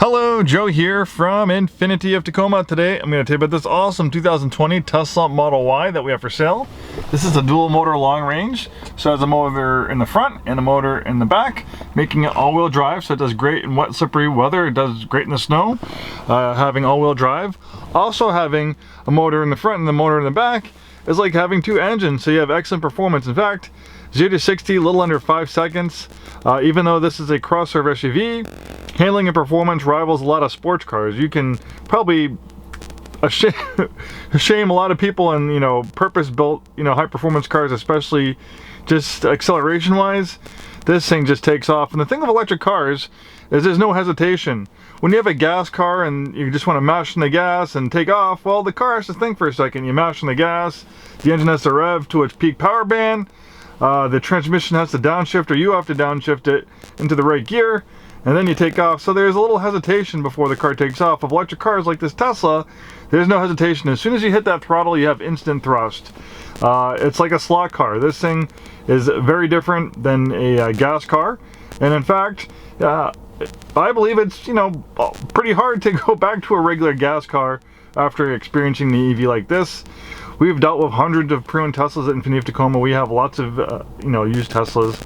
Hello, Joe here from Infiniti of Tacoma. Today I'm going to tell you about this awesome 2020 Tesla Model Y that we have for sale. This is a dual motor long range, so it has a motor in the front and a motor in the back, making it all-wheel drive, so it does great in wet, slippery weather. It does great in the snow, having all-wheel drive. Also having a motor in the front and the motor in the back is like having two engines, so you have excellent performance. In fact, 0 to 60 a little under 5 seconds. Even though this is a crossover SUV, handling and performance rivals a lot of sports cars. You can probably shame a lot of people in, purpose-built, high-performance cars, especially just acceleration-wise. This thing just takes off. And the thing with electric cars is there's no hesitation. When you have a gas car and you just want to mash on the gas and take off, well, the car has to think for a second. You mash on the gas, the engine has to rev to its peak power band, the transmission has to downshift, or you have to downshift it into the right gear, and then you take off. So there's a little hesitation before the car takes off. With electric cars like this Tesla, there's no hesitation. As soon as you hit that throttle, you have instant thrust. It's like a slot car. This thing is very different than a gas car, and in fact, I believe it's pretty hard to go back to a regular gas car after experiencing the EV like this. We've dealt with hundreds of pre-owned Teslas at Infiniti of Tacoma. We have lots of used Teslas.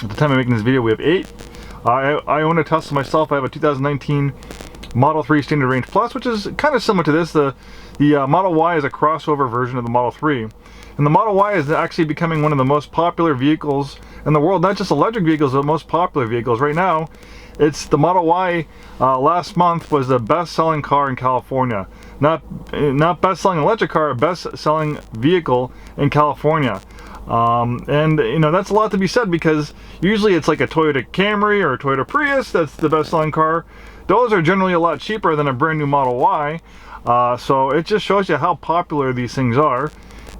At the time of making this video, we have 8. I own a Tesla myself. I have a 2019 Model 3 Standard Range Plus, which is kind of similar to this. The Model Y is a crossover version of the Model 3. And the Model Y is actually becoming one of the most popular vehicles in the world. Not just electric vehicles, but most popular vehicles. Right now, it's the Model Y. Last month was the best-selling car in California. Not best-selling electric car, best-selling vehicle in California. And that's a lot to be said, because usually it's like a Toyota Camry or a Toyota Prius that's the best-selling car. Those are generally a lot cheaper than a brand new Model Y. So it just shows you how popular these things are.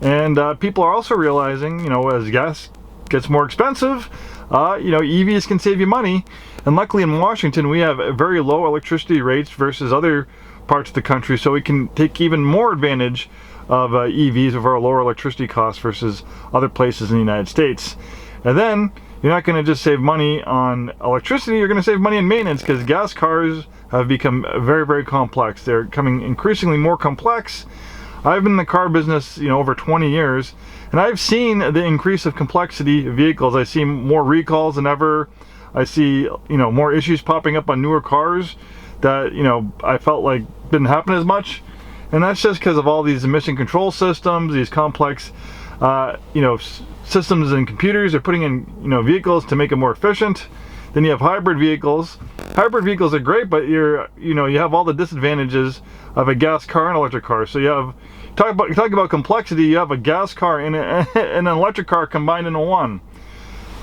And people are also realizing, as gas gets more expensive, EVs can save you money. And luckily in Washington, we have very low electricity rates versus other parts of the country, so we can take even more advantage of EVs with our lower electricity costs versus other places in the United States. And then you're not going to just save money on electricity, you're going to save money on maintenance, because gas cars have become very, very complex. They're becoming increasingly more complex. I've been in the car business, over 20 years, and I've seen the increase of complexity of vehicles. I see more recalls than ever. I see, more issues popping up on newer cars that, I felt like didn't happen as much. And that's just because of all these emission control systems, these complex, systems and computers they're putting in, vehicles to make them more efficient. Then you have hybrid vehicles. Hybrid vehicles are great, but you have all the disadvantages of a gas car and electric car. So you have, talk about complexity, you have a gas car and an electric car combined into one.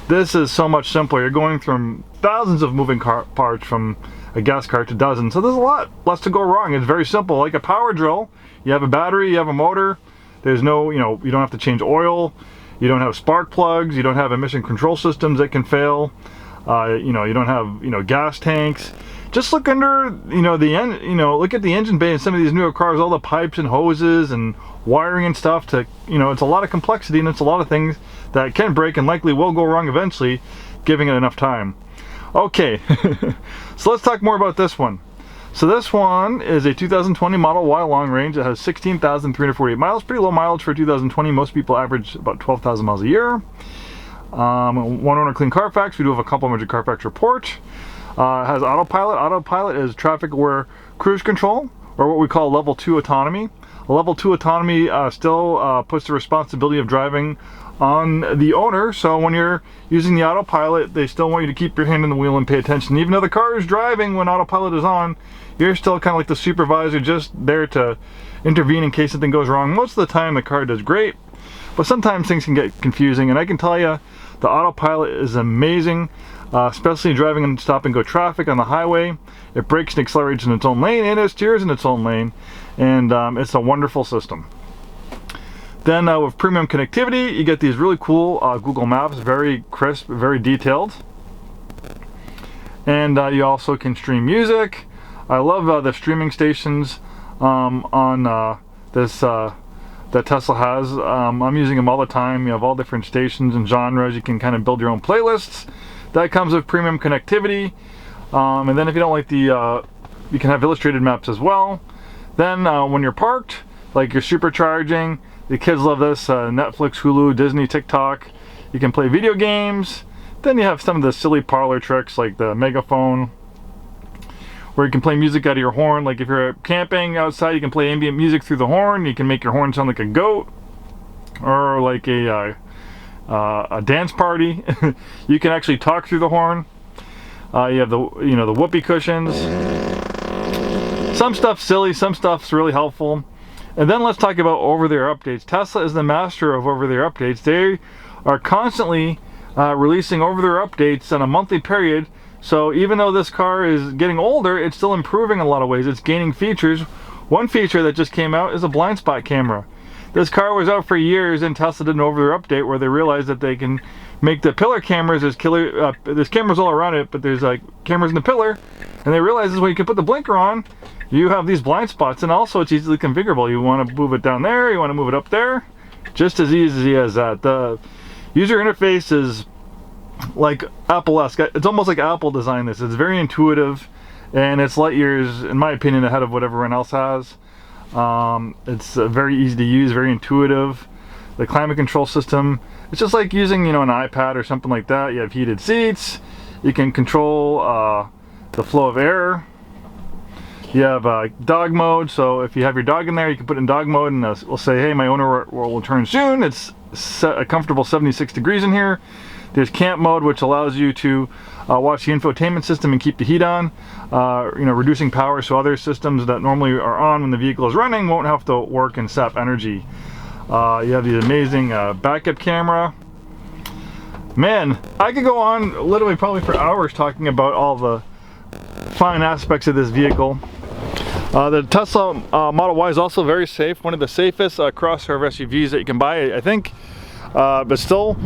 This is so much simpler. You're going from thousands of moving parts from a gas car to dozens. So there's a lot less to go wrong. It's very simple. Like a power drill, you have a battery, you have a motor. There's no, you don't have to change oil. You don't have spark plugs. You don't have emission control systems that can fail. You don't have, gas tanks. Just look under, look at the engine bay in some of these newer cars, all the pipes and hoses and wiring and stuff to, it's a lot of complexity, and it's a lot of things that can break and likely will go wrong eventually, giving it enough time. Okay, so let's talk more about this one. So this one is a 2020 Model Y long range. It has 16,348 miles, pretty low mileage for 2020. Most people average about 12,000 miles a year. One owner clean Carfax. We do have a complimentary Carfax report. It has Autopilot. Autopilot is traffic aware cruise control, or what we call level 2 autonomy. A level 2 autonomy still puts the responsibility of driving on the owner. So when you're using the Autopilot, they still want you to keep your hand on the wheel and pay attention. Even though the car is driving when Autopilot is on, you're still kind of like the supervisor, just there to intervene in case something goes wrong. Most of the time the car does great, but sometimes things can get confusing, and I can tell you the Autopilot is amazing, especially driving in stop and go traffic on the highway. It brakes and accelerates in its own lane, and it steers in its own lane, and it's a wonderful system. Then with premium connectivity, you get these really cool Google Maps, very crisp, very detailed. And you also can stream music. I love the streaming stations on this that Tesla has. I'm using them all the time. You have all different stations and genres. You can kind of build your own playlists. That comes with premium connectivity. And then if you don't like the You can have illustrated maps as well. Then when you're parked, like you're supercharging, the kids love this, Netflix, Hulu, Disney, TikTok. You can play video games. Then you have some of the silly parlor tricks like the megaphone, where you can play music out of your horn. Like if you're camping outside, you can play ambient music through the horn. You can make your horn sound like a goat or like a dance party. You can actually talk through the horn. You have the the whoopee cushions. Some stuff's silly, some stuff's really helpful. And then let's talk about over-the-air updates. Tesla is the master of over-the-air updates. They are constantly releasing over-the-air updates on a monthly period. So even though this car is getting older, it's still improving in a lot of ways. It's gaining features. One feature that just came out is a blind spot camera. This car was out for years, and Tesla did an over-the-air update where they realized that they can make the pillar cameras. There's cameras all around it, but there's like cameras in the pillar, and they realized this way you can put the blinker on. You have these blind spots, and also it's easily configurable. You want to move it down there, you want to move it up there, just as easy as that. The user interface is like Apple-esque. It's almost like Apple designed this. It's very intuitive, and it's light years, in my opinion, ahead of what everyone else has. It's very easy to use, very intuitive. The climate control system, it's just like using an iPad or something like that. You have heated seats. You can control the flow of air. You have dog mode, so if you have your dog in there, you can put it in dog mode, and we'll say, hey, my owner will return soon. It's a comfortable 76 degrees in here. There's camp mode, which allows you to watch the infotainment system and keep the heat on, reducing power, so other systems that normally are on when the vehicle is running won't have to work and sap energy. You have the amazing backup camera. Man, I could go on literally probably for hours talking about all the fine aspects of this vehicle. The Tesla Model Y is also very safe, one of the safest crossover SUVs that you can buy, I think, but still,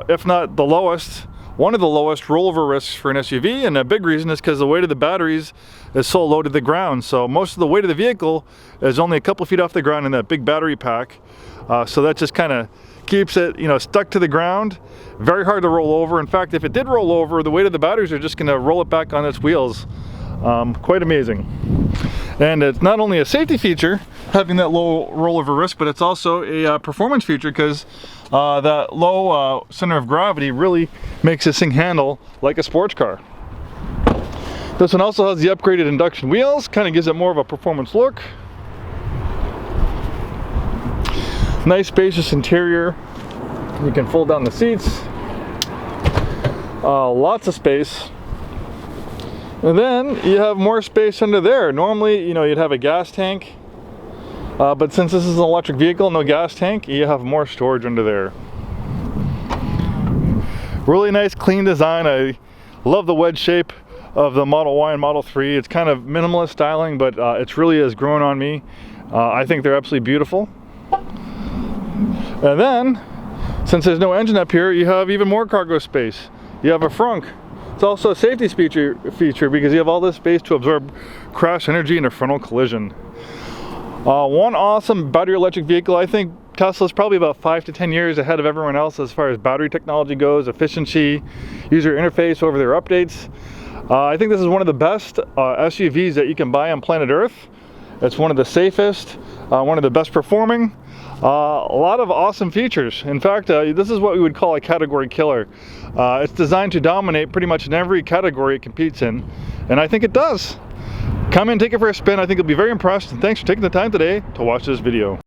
if not the lowest, one of the lowest rollover risks for an SUV, and a big reason is because the weight of the batteries is so low to the ground. So most of the weight of the vehicle is only a couple feet off the ground in that big battery pack, so that just kind of keeps it stuck to the ground. Very hard to roll over. In fact, if it did roll over, the weight of the batteries are just going to roll it back on its wheels. Quite amazing. And it's not only a safety feature, having that low rollover risk, but it's also a performance feature, because that low center of gravity really makes this thing handle like a sports car. This one also has the upgraded induction wheels, kind of gives it more of a performance look. Nice spacious interior. You can fold down the seats. Lots of space. And then you have more space under there. Normally, you'd have a gas tank, but since this is an electric vehicle, no gas tank, you have more storage under there. Really nice, clean design. I love the wedge shape of the Model Y and Model 3. It's kind of minimalist styling, but it really has grown on me. I think they're absolutely beautiful. And then, since there's no engine up here, you have even more cargo space. You have a frunk. It's also a safety feature because you have all this space to absorb crash energy in a frontal collision. One awesome battery electric vehicle. I think Tesla's probably about 5 to 10 years ahead of everyone else as far as battery technology goes, efficiency, user interface, over-the-air updates. I think this is one of the best SUVs that you can buy on planet Earth. It's one of the safest, one of the best performing. A lot of awesome features. In fact, this is what we would call a category killer. It's designed to dominate pretty much in every category it competes in, and I think it does. Come in, take it for a spin. I think you'll be very impressed, and thanks for taking the time today to watch this video.